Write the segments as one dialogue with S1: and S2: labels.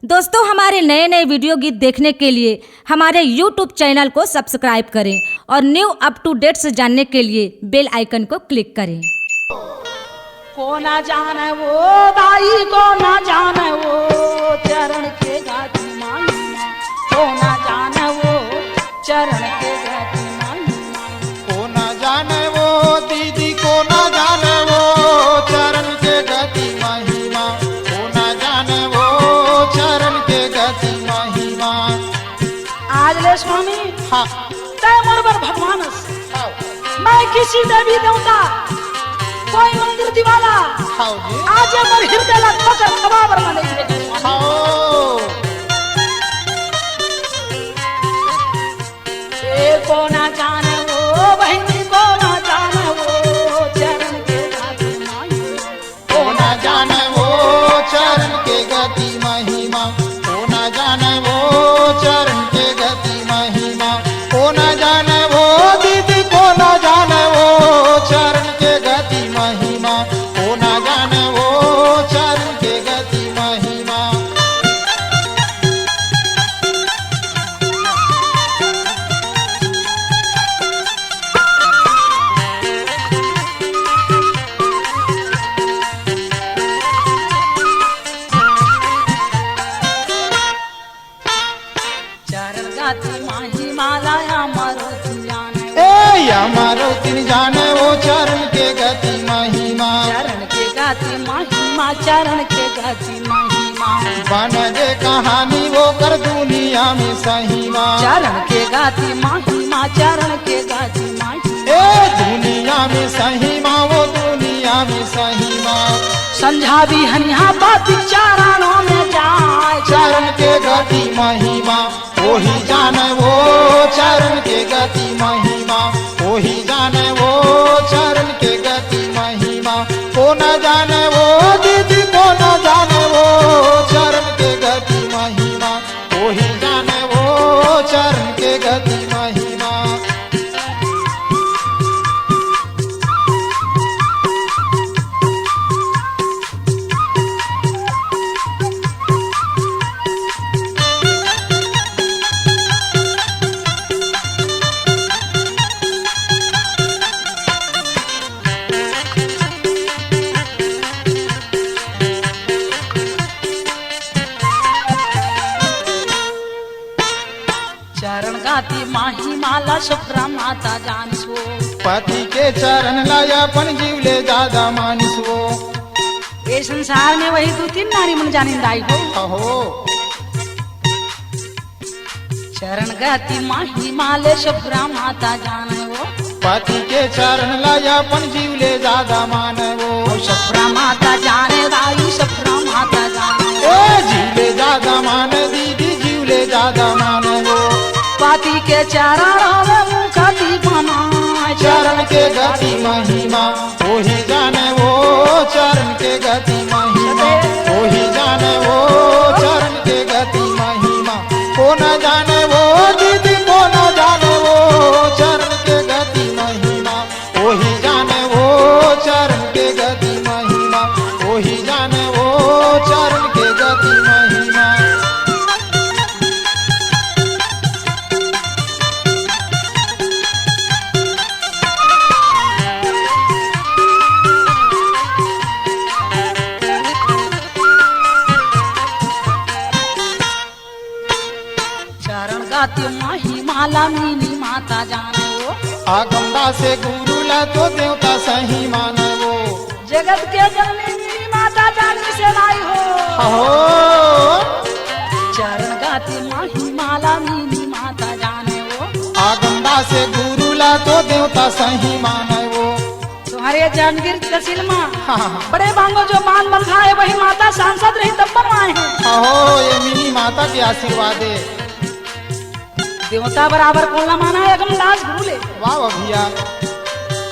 S1: दोस्तों, हमारे नए नए वीडियो गीत देखने के लिए हमारे YouTube चैनल को सब्सक्राइब करें और न्यू अप टू डेट्स जानने के लिए बेल आइकन को क्लिक करें।
S2: को ना जाने वो दाई, को ना जाने वो चरण के गाती महिमा, को ना जाने वो चरण के गाती महिमा,
S3: को ना जाने वो दीदी, को ना जाने वो चरण के गति महिमा, को ना जाने वो चरण के गति महिमा।
S2: आज ले स्वामी
S3: हाँ
S2: तय मोर भगवान मैं किसी देवी देवता कोई मंदिर दीवाना
S3: हाँ जी
S2: आज मोर हृदय ला ठोकर खबाबर में नहीं दे।
S3: हाँ
S2: को ना जाने वो बहनी, को ना जाने वो चरण के गाती महिमा,
S3: को ना जाने वो चरण के गति महिमा, को ना जाने वो चरण के गति महिमा, को ना जाने वो दीदी, को ना जाने वो चरण के गति महिमा, को ना जाने वो चरण के गति महिमा।
S2: चरण गाती महिमा लाया मारो जाने
S3: ए हमारो तीन जाने वो चरण के गति महिमा,
S2: चरण के गाती महिमा, चरण के गाती महिमा,
S3: बन दे कहानी वो कर दुनिया में सहीमा।
S2: चरण के गाती महिमा, चरण के गाती महिमा,
S3: ए दुनिया में सहीमा, वो दुनिया में सहीमा।
S2: संझा भी हनिहा बाती चारणों में जाए,
S3: चरण के गति महिमा, वही जाने वो चरण के गति महिमा, वही जाने वो चरण के गति महिमा, को न जाने वो दीदी, को न जाने वो चरण के गति महिमा, वही जाने वो चरण के गति महिमा।
S2: चरण गाती महिमा ला सुप्रा माता जानसो,
S3: पति के चरण लाया अपन जीव ले ज्यादा मानिसो।
S2: ये संसार में वही दो तीन नारी मन जानिंदाई हो।
S3: अहो
S2: चरण गाती महिमा ले सुप्रा माता जानो,
S3: पति के चरण लाया अपन जीव ले ज्यादा मानवो।
S2: सुप्रा माता जाने दाई, सुप्रा माता जाने
S3: ए जीव ले ज्यादा मान दीदी, जीव ले ज्यादा मानवो।
S2: पति के चरणों में मुखती बनाए,
S3: चरण के गति महिमा, वही जाने वो चरण के गति महिमा, वही जाने वो चरण के गति महिमा, को न जाने वो दीदी, को न जाने वो चरण के गति महिमा, वही जाने वो चरण के गति महिमा, वही जाने वो चरण के गति महिमा।
S2: चरण गाती महिमा ला मीनी माता जानो,
S3: आगमदा से गुरु ला तो देवता सही मानवो।
S2: जगत के जननी मीनी माता जानी से लाई हो।
S3: अहो
S2: चरण गाती महिमा ला मीनी माता जानो,
S3: आगमदा से गुरु ला तो देवता सही मानवो।
S2: तुम्हारे जानवीर तहसील में
S3: हाँ।
S2: बड़े बांगो जो बांध बंधा है वही माता सांसद रही तब बनवाए हैं।
S3: अहो ये मिनी माता के आशीर्वाद है।
S2: देवता बराबर बोलना माना है अगम दास भूले।
S3: वाह वाह भैया।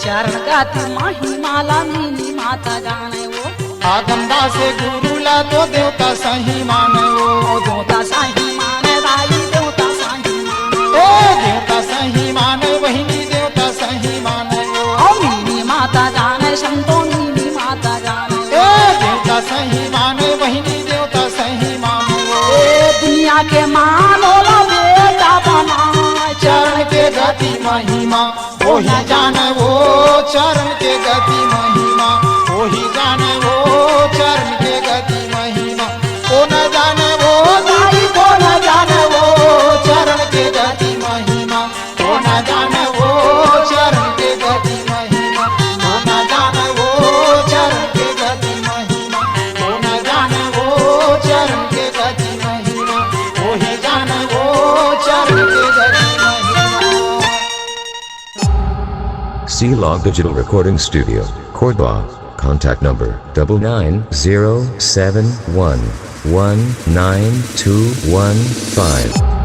S2: चरण गाती महिमा ला मीनी माता जाने वो,
S3: आगमदा से गुरु ला तो देवता सही मानवो।
S2: देवता साही माने दाई, देवता साही माने
S3: ए देवता सही माने, वही देवता सही मानवो।
S2: मीनी माता जाने, संतो मीनी माता जाने,
S3: ए देवता सही माने, वही देवता सही मानवो।
S2: मैया के मानोला बेटा बनाए
S3: चरण के गति महिमा वही जाने वो चरण के गति महिमा वही जाने वो चरण के गति महिमा को न जाने वो दाई को न जाने वो चरण के गति महिमा को न जाने वो चरण के गति महिमा को न जाने वो चरण के गति महिमा को न जाने वो चरण के गति महिमा वही जाने वो चरण के गति महिमा।
S4: C-Log Digital Recording Studio, Cordoba. Contact number 99071192115.